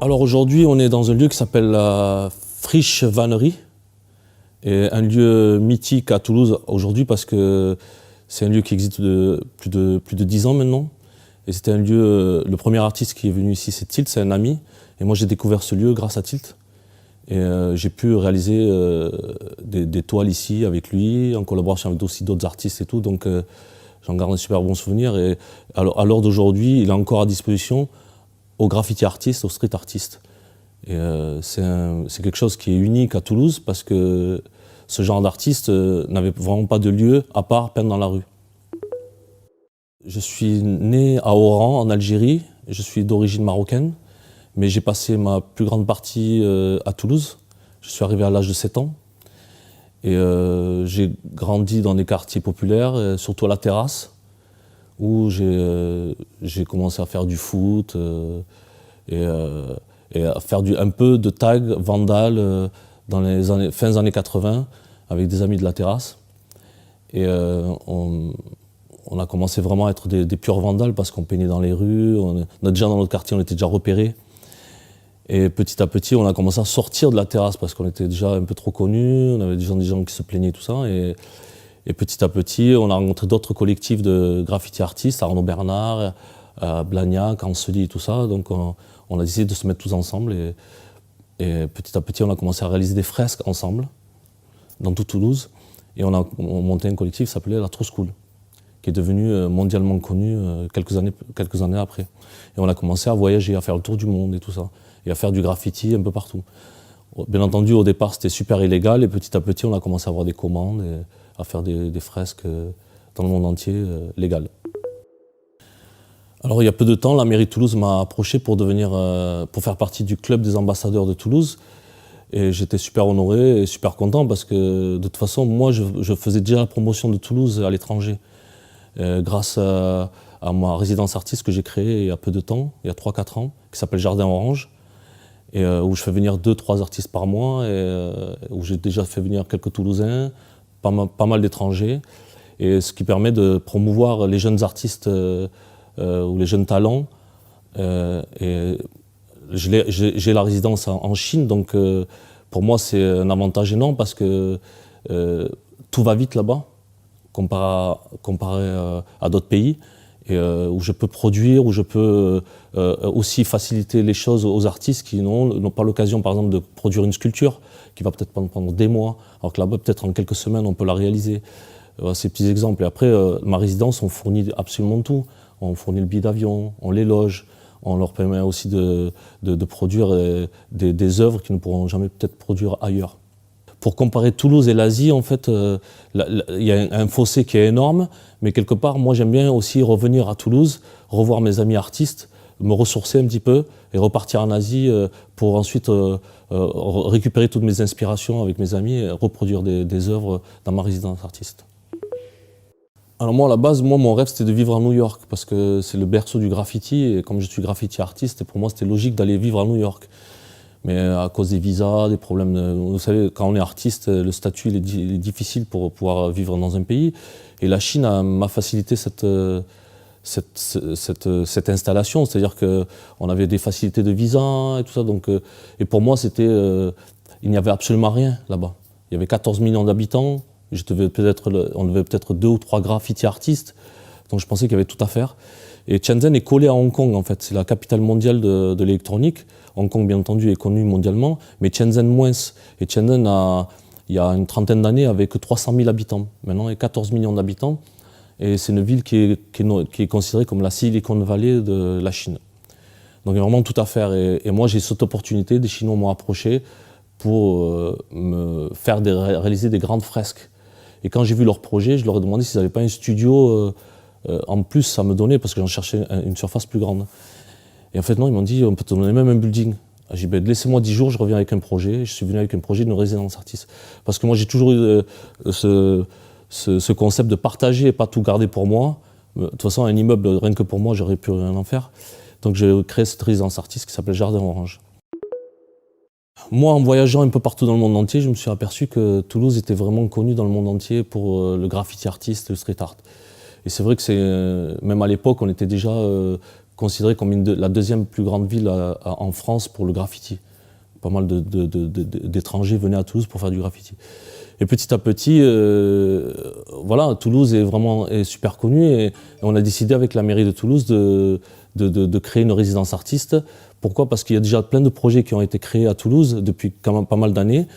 Alors aujourd'hui, on est dans un lieu qui s'appelle la Friche Vannerie, et un lieu mythique à Toulouse aujourd'hui parce que c'est un lieu qui existe plus de 10 ans maintenant. Et c'était un lieu, le premier artiste qui est venu ici, c'est Tilt, c'est un ami. Et moi, j'ai découvert ce lieu grâce à Tilt. Et j'ai pu réaliser des toiles ici avec lui, en collaboration avec aussi d'autres artistes et tout. Donc j'en garde un super bon souvenir. Et à l'heure d'aujourd'hui, il est encore à disposition aux graffiti artistes, aux street artistes. Et c'est quelque chose qui est unique à Toulouse parce que ce genre d'artiste n'avait vraiment pas de lieu à part peindre dans la rue. Je suis né à Oran, en Algérie. Je suis d'origine marocaine, mais j'ai passé ma plus grande partie à Toulouse. Je suis arrivé à l'âge de 7 ans. Et j'ai grandi dans des quartiers populaires, surtout à la Terrasse, où j'ai commencé à faire du foot et à faire un peu de tag, vandal dans les fins des années 80 avec des amis de la Terrasse. Et on a commencé vraiment à être des purs vandales parce qu'on peignait dans les rues, déjà dans notre quartier, on était déjà repérés. Et petit à petit, on a commencé à sortir de la Terrasse parce qu'on était déjà un peu trop connus, on avait déjà des gens qui se plaignaient, tout ça. Et petit à petit, on a rencontré d'autres collectifs de graffiti artistes, Arnaud Bernard, Blagnac, Anseli et tout ça. Donc on a décidé de se mettre tous ensemble et petit à petit, on a commencé à réaliser des fresques ensemble dans tout Toulouse. Et on monté un collectif qui s'appelait la True School, qui est devenu mondialement connu quelques années après. Et on a commencé à voyager, à faire le tour du monde et tout ça, et à faire du graffiti un peu partout. Bien entendu, au départ, c'était super illégal, et petit à petit, on a commencé à avoir des commandes, et à faire des fresques dans le monde entier, légales. Alors, il y a peu de temps, la mairie de Toulouse m'a approché pour faire partie du club des ambassadeurs de Toulouse. Et j'étais super honoré et super content parce que, de toute façon, moi, je faisais déjà la promotion de Toulouse à l'étranger. Grâce à ma résidence artiste que j'ai créée il y a peu de temps, il y a 3-4 ans, qui s'appelle Jardin Orange, et où je fais venir 2-3 artistes par mois, et où j'ai déjà fait venir quelques Toulousains, pas mal d'étrangers, et ce qui permet de promouvoir les jeunes artistes ou les jeunes talents. Et j'ai la résidence en Chine, donc pour moi c'est un avantage énorme parce que tout va vite là-bas, comparé à d'autres pays, et où je peux produire, où je peux aussi faciliter les choses aux artistes qui n'ont pas l'occasion, par exemple, de produire une sculpture qui va peut-être prendre des mois, alors que là-bas, peut-être en quelques semaines, on peut la réaliser. Ces petits exemples. Et après, ma résidence, on fournit absolument tout. On fournit le billet d'avion, on les loge, on leur permet aussi de produire des œuvres qu'ils ne pourront jamais peut-être produire ailleurs. Pour comparer Toulouse et l'Asie, en fait, il y a un fossé qui est énorme, mais quelque part, moi j'aime bien aussi revenir à Toulouse, revoir mes amis artistes, me ressourcer un petit peu et repartir en Asie pour ensuite récupérer toutes mes inspirations avec mes amis et reproduire des œuvres dans ma résidence artiste. Alors moi, à la base, mon rêve, c'était de vivre à New York, parce que c'est le berceau du graffiti, et comme je suis graffiti artiste, pour moi, c'était logique d'aller vivre à New York. Mais à cause des visas, des problèmes, vous savez, quand on est artiste, le statut il est difficile pour pouvoir vivre dans un pays. Et la Chine m'a facilité cette installation, c'est-à-dire qu'on avait des facilités de visa et tout ça. Donc, et pour moi, il n'y avait absolument rien là-bas. Il y avait 14 millions d'habitants. On devait peut-être 2 ou 3 graffiti artistes, donc je pensais qu'il y avait tout à faire. Et Shenzhen est collé à Hong Kong en fait, c'est la capitale mondiale de l'électronique. Hong Kong bien entendu est connu mondialement, mais Shenzhen moins. Et Shenzhen il y a une trentaine d'années avait que 300 000 habitants, maintenant il y a 14 millions d'habitants. Et c'est une ville qui est considérée comme la Silicon Valley de la Chine. Donc il y a vraiment tout à faire, et moi j'ai cette opportunité, des Chinois m'ont approché pour me faire réaliser des grandes fresques. Et quand j'ai vu leur projet, je leur ai demandé s'ils n'avaient pas un studio en plus à me donner, parce que j'en cherchais une surface plus grande. Et en fait, non, ils m'ont dit, on peut te donner même un building. J'ai dit, laissez-moi 10 jours, je reviens avec un projet. Je suis venu avec un projet d'une résidence artiste. Parce que moi, j'ai toujours eu ce concept de partager et pas tout garder pour moi. De toute façon, un immeuble, rien que pour moi, j'aurais pu rien en faire. Donc j'ai créé cette résidence artiste qui s'appelle Jardin Orange. Moi, en voyageant un peu partout dans le monde entier, je me suis aperçu que Toulouse était vraiment connue dans le monde entier pour le graffiti artiste, le street art. Et c'est vrai que même à l'époque, on était déjà considérée comme la deuxième plus grande ville en France pour le graffiti. Pas mal d'étrangers venaient à Toulouse pour faire du graffiti. Et petit à petit, voilà, Toulouse est super connue et on a décidé avec la mairie de Toulouse de créer une résidence artiste. Pourquoi? Parce qu'il y a déjà plein de projets qui ont été créés à Toulouse depuis quand même pas mal d'années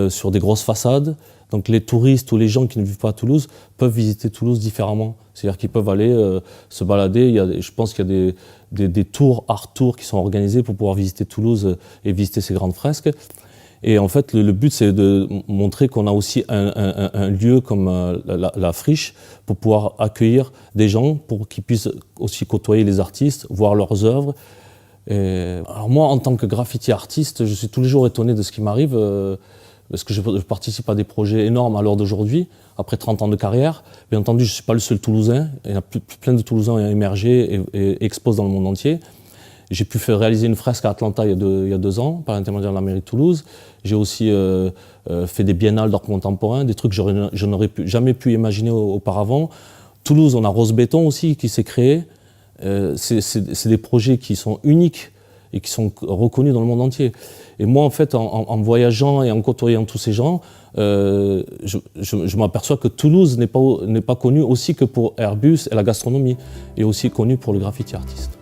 sur des grosses façades. Donc les touristes ou les gens qui ne vivent pas à Toulouse peuvent visiter Toulouse différemment. C'est-à-dire qu'ils peuvent aller se balader. Je pense qu'il y a des tours, art tours qui sont organisés pour pouvoir visiter Toulouse et visiter ces grandes fresques. Et en fait, le but, c'est de montrer qu'on a aussi un lieu comme la Friche pour pouvoir accueillir des gens, pour qu'ils puissent aussi côtoyer les artistes, voir leurs œuvres. Alors moi, en tant que graffiti artiste, je suis tous les jours étonné de ce qui m'arrive, parce que je participe à des projets énormes à l'heure d'aujourd'hui, après 30 ans de carrière. Bien entendu, je ne suis pas le seul Toulousain. Il y a plein de Toulousains qui ont émergé et exposent dans le monde entier. J'ai pu faire réaliser une fresque à Atlanta il y a 2 ans, par l'intermédiaire de la mairie de Toulouse. J'ai aussi fait des biennales d'art contemporain, des trucs que je n'aurais jamais pu imaginer auparavant. Toulouse, on a Rose Béton aussi qui s'est créé. C'est des projets qui sont uniques et qui sont reconnus dans le monde entier. Et moi, en fait, en voyageant et en côtoyant tous ces gens, je m'aperçois que Toulouse n'est pas connue aussi que pour Airbus et la gastronomie, et aussi connue pour le graffiti artiste.